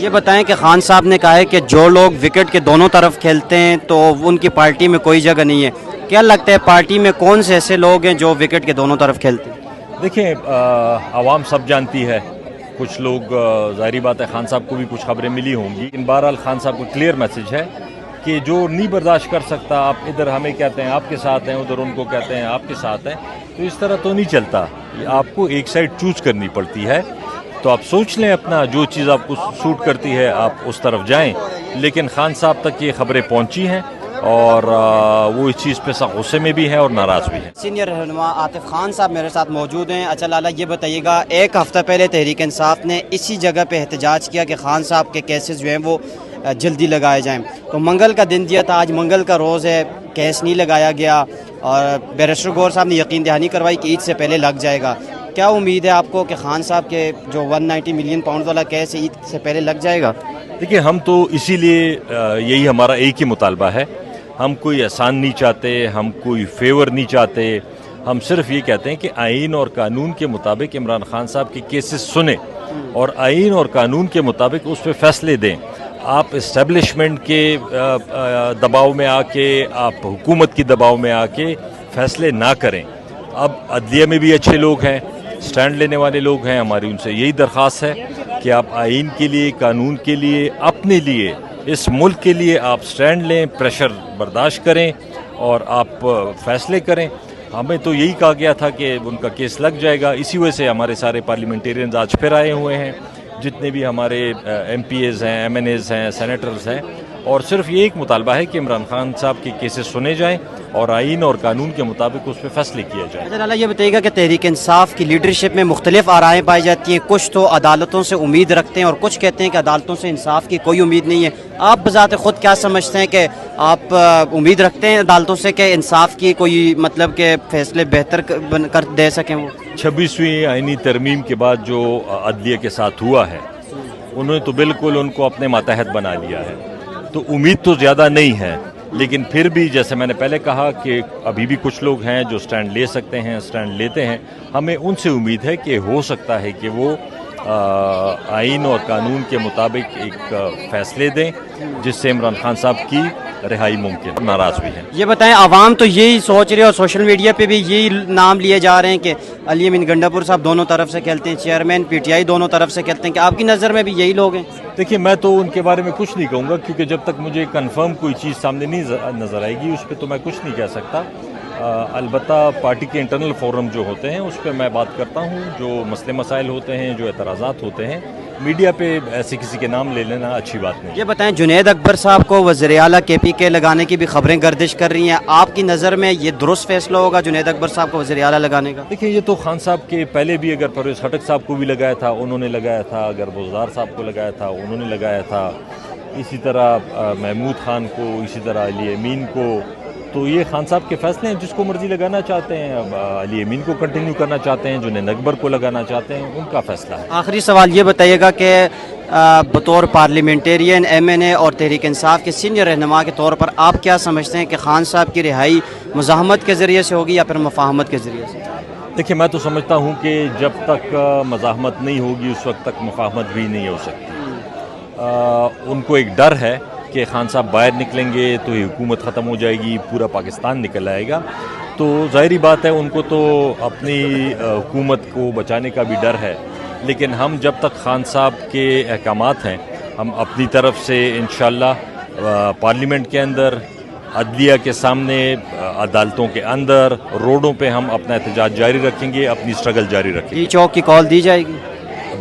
یہ بتائیں کہ خان صاحب نے کہا ہے کہ جو لوگ وکٹ کے دونوں طرف کھیلتے ہیں تو ان کی پارٹی میں کوئی جگہ نہیں ہے، کیا لگتا ہے پارٹی میں کون سے ایسے لوگ ہیں جو وکٹ کے دونوں طرف کھیلتے ہیں؟ دیکھیں عوام سب جانتی ہے، کچھ لوگ ظاہری بات ہے خان صاحب کو بھی کچھ خبریں ملی ہوں گی، ان بہرحال خان صاحب کو کلیئر میسج ہے کہ جو نہیں برداشت کر سکتا، آپ ادھر ہمیں کہتے ہیں آپ کے ساتھ ہیں، ادھر ان کو کہتے ہیں آپ کے ساتھ ہیں، تو اس طرح تو نہیں چلتا، آپ کو ایک سائڈ چوز کرنی پڑتی ہے، تو آپ سوچ لیں اپنا جو چیز آپ کو سوٹ کرتی ہے آپ اس طرف جائیں، لیکن خان صاحب تک یہ خبریں پہنچی ہیں اور وہ اس چیز پہ سخت غصے میں بھی ہیں اور ناراض بھی ہیں۔ سینئر رہنما عاطف خان صاحب میرے ساتھ موجود ہیں۔ اچھا لالا یہ بتائیے گا، ایک ہفتہ پہلے تحریک انصاف نے اسی جگہ پہ احتجاج کیا کہ خان صاحب کے کیسز جو ہیں وہ جلدی لگائے جائیں، تو منگل کا دن دیا تھا، آج منگل کا روز ہے، کیس نہیں لگایا گیا اور بیرسٹر گور صاحب نے یقین دہانی کروائی کہ عید سے پہلے لگ جائے گا۔ کیا امید ہے آپ کو کہ خان صاحب کے جو 190 ملین پاؤنڈ والا کیس ہے عید سے پہلے لگ جائے گا؟ دیکھیے ہم تو اسی لیے یہی ہمارا ایک ہی مطالبہ ہے، ہم کوئی احسان نہیں چاہتے، ہم کوئی فیور نہیں چاہتے، ہم صرف یہ کہتے ہیں کہ آئین اور قانون کے مطابق عمران خان صاحب کے کیسز سنیں اور آئین اور قانون کے مطابق اس پہ فیصلے دیں۔ آپ اسٹیبلشمنٹ کے دباؤ میں آ کے، آپ حکومت کی دباؤ میں آ کے فیصلے نہ کریں۔ اب عدلیہ میں بھی اچھے لوگ ہیں، سٹینڈ لینے والے لوگ ہیں، ہماری ان سے یہی درخواست ہے کہ آپ آئین کے لیے، قانون کے لیے، اپنے لیے، اس ملک کے لیے آپ سٹینڈ لیں، پریشر برداشت کریں اور آپ فیصلے کریں۔ ہمیں تو یہی کہا گیا تھا کہ ان کا کیس لگ جائے گا، اسی وجہ سے ہمارے سارے پارلیمنٹیرینز آج پھر آئے ہوئے ہیں، جتنے بھی ہمارے ایم پی ایز ہیں، ایم این ایز ہیں، سینیٹرز ہیں، اور صرف یہ ایک مطالبہ ہے کہ عمران خان صاحب کے کیسز سنے جائیں اور آئین اور قانون کے مطابق اس پہ فیصلے کیا جائے۔ اچھا لالا یہ بتائیے گا کہ تحریک انصاف کی لیڈرشپ میں مختلف آرائیں پائی جاتی ہیں، کچھ تو عدالتوں سے امید رکھتے ہیں اور کچھ کہتے ہیں کہ عدالتوں سے انصاف کی کوئی امید نہیں ہے، آپ بذات خود کیا سمجھتے ہیں کہ آپ امید رکھتے ہیں عدالتوں سے کہ انصاف کی کوئی مطلب کہ فیصلے بہتر کر دے سکیں وہ؟ 26ویں آئینی ترمیم کے بعد جو عدلیہ کے ساتھ ہوا ہے، انہوں نے تو بالکل ان کو اپنے ماتحت بنا لیا ہے، تو امید تو زیادہ نہیں ہے، لیکن پھر بھی جیسے میں نے پہلے کہا کہ ابھی بھی کچھ لوگ ہیں جو سٹینڈ لے سکتے ہیں، سٹینڈ لیتے ہیں، ہمیں ان سے امید ہے کہ ہو سکتا ہے کہ وہ آئین اور قانون کے مطابق ایک فیصلے دیں جس سے عمران خان صاحب کی رہائی ممکن۔ ناراض بھی ہیں۔ یہ بتائیں عوام تو یہی سوچ رہی ہے اور سوشل میڈیا پہ بھی یہی نام لیے جا رہے ہیں کہ علی امین گنڈا پور صاحب دونوں طرف سے کھیلتے ہیں، چیئرمین پی ٹی آئی دونوں طرف سے کھیلتے ہیں، کہ آپ کی نظر میں بھی یہی لوگ ہیں؟ دیکھیے میں تو ان کے بارے میں کچھ نہیں کہوں گا، کیونکہ جب تک مجھے کنفرم کوئی چیز سامنے نہیں نظر آئے گی اس پہ تو میں کچھ نہیں کہہ سکتا۔ البتہ پارٹی کے انٹرنل فورم جو ہوتے ہیں اس پہ میں بات کرتا ہوں، جو مسئلے مسائل ہوتے ہیں، جو اعتراضات ہوتے ہیں، میڈیا پہ ایسے کسی کے نام لے لینا اچھی بات نہیں۔ یہ بتائیں جنید اکبر صاحب کو وزیر اعلیٰ کے پی کے لگانے کی بھی خبریں گردش کر رہی ہیں، آپ کی نظر میں یہ درست فیصلہ ہوگا جنید اکبر صاحب کو وزیر اعلیٰ لگانے کا؟ دیکھیں یہ تو خان صاحب کے پہلے بھی اگر پرویز خٹک صاحب کو بھی لگایا تھا انہوں نے لگایا تھا، اگر بزدار صاحب کو لگایا تھا انہوں نے لگایا تھا، اسی طرح محمود خان کو، اسی طرح علی امین کو، تو یہ خان صاحب کے فیصلے ہیں، جس کو مرضی لگانا چاہتے ہیں، علی امین کو کنٹینیو کرنا چاہتے ہیں، جنید اکبر کو لگانا چاہتے ہیں، ان کا فیصلہ ہے۔ آخری سوال یہ بتائیے گا کہ بطور پارلیمنٹیرین، ایم این اے اور تحریک انصاف کے سینئر رہنما کے طور پر آپ کیا سمجھتے ہیں کہ خان صاحب کی رہائی مزاحمت کے ذریعے سے ہوگی یا پھر مفاہمت کے ذریعے سے؟ دیکھیں میں تو سمجھتا ہوں کہ جب تک مزاحمت نہیں ہوگی اس وقت تک مفاہمت بھی نہیں ہو سکتی۔ ان کو ایک ڈر ہے کہ خان صاحب باہر نکلیں گے تو یہ حکومت ختم ہو جائے گی، پورا پاکستان نکل آئے گا، تو ظاہری بات ہے ان کو تو اپنی حکومت کو بچانے کا بھی ڈر ہے، لیکن ہم جب تک خان صاحب کے احکامات ہیں ہم اپنی طرف سے انشاءاللہ پارلیمنٹ کے اندر، عدلیہ کے سامنے، عدالتوں کے اندر، روڈوں پہ ہم اپنا احتجاج جاری رکھیں گے، اپنی سٹرگل جاری رکھیں گے۔ چوک کی کال دی جائے گی؟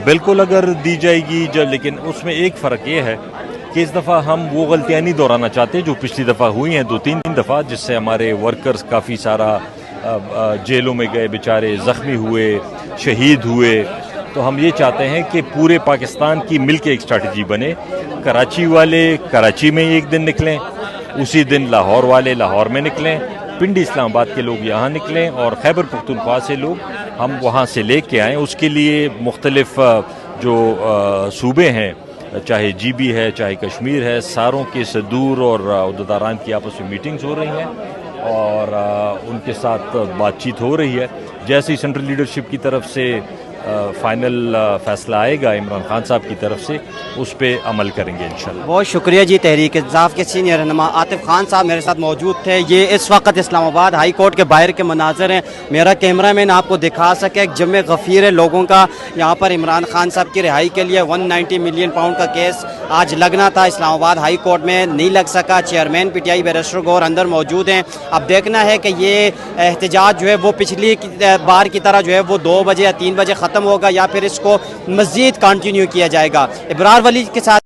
بالکل اگر دی جائے گی، لیکن اس میں ایک فرق یہ ہے کہ اس دفعہ ہم وہ غلطیاں نہیں دہرانا چاہتے جو پچھلی دفعہ ہوئی ہیں 2-3 دفعہ، جس سے ہمارے ورکرز کافی سارا جیلوں میں گئے، بیچارے زخمی ہوئے، شہید ہوئے، تو ہم یہ چاہتے ہیں کہ پورے پاکستان کی مل کے ایک اسٹریٹجی بنے، کراچی والے کراچی میں ایک دن نکلیں، اسی دن لاہور والے لاہور میں نکلیں، پنڈی اسلام آباد کے لوگ یہاں نکلیں، اور خیبر پختونخوا سے لوگ ہم وہاں سے لے کے آئیں۔ اس کے لیے مختلف جو صوبے ہیں، چاہے جی بی ہے، چاہے کشمیر ہے، ساروں کے صدور اور عہدیداران کی آپس میں میٹنگز ہو رہی ہیں اور ان کے ساتھ بات چیت ہو رہی ہے۔ جیسے ہی سینٹرل لیڈرشپ کی طرف سے فائنل فیصلہ آئے گا عمران خان صاحب کی طرف سے اس پہ عمل کریں گے انشاءاللہ۔ بہت شکریہ جی۔ تحریک انصاف کے سینئر رہنما عاطف خان صاحب میرے ساتھ موجود تھے۔ یہ اس وقت اسلام آباد ہائی کورٹ کے باہر کے مناظر ہیں، میرا کیمرہ مین آپ کو دکھا سکے، ایک جمع غفیر ہے لوگوں کا یہاں پر عمران خان صاحب کی رہائی کے لیے۔ 190 ملین پاؤنڈ کا کیس آج لگنا تھا اسلام آباد ہائی کورٹ میں، نہیں لگ سکا۔ Chairman P T I barrister غور اندر موجود ہیں۔ اب دیکھنا ہے کہ یہ احتجاج جو ہے وہ پچھلی بار کی طرح جو ہے وہ 2 بجے یا 3 بجے ختم ہوگا یا پھر اس کو مزید کنٹینیو کیا جائے گا۔ ابرار ولی کے ساتھ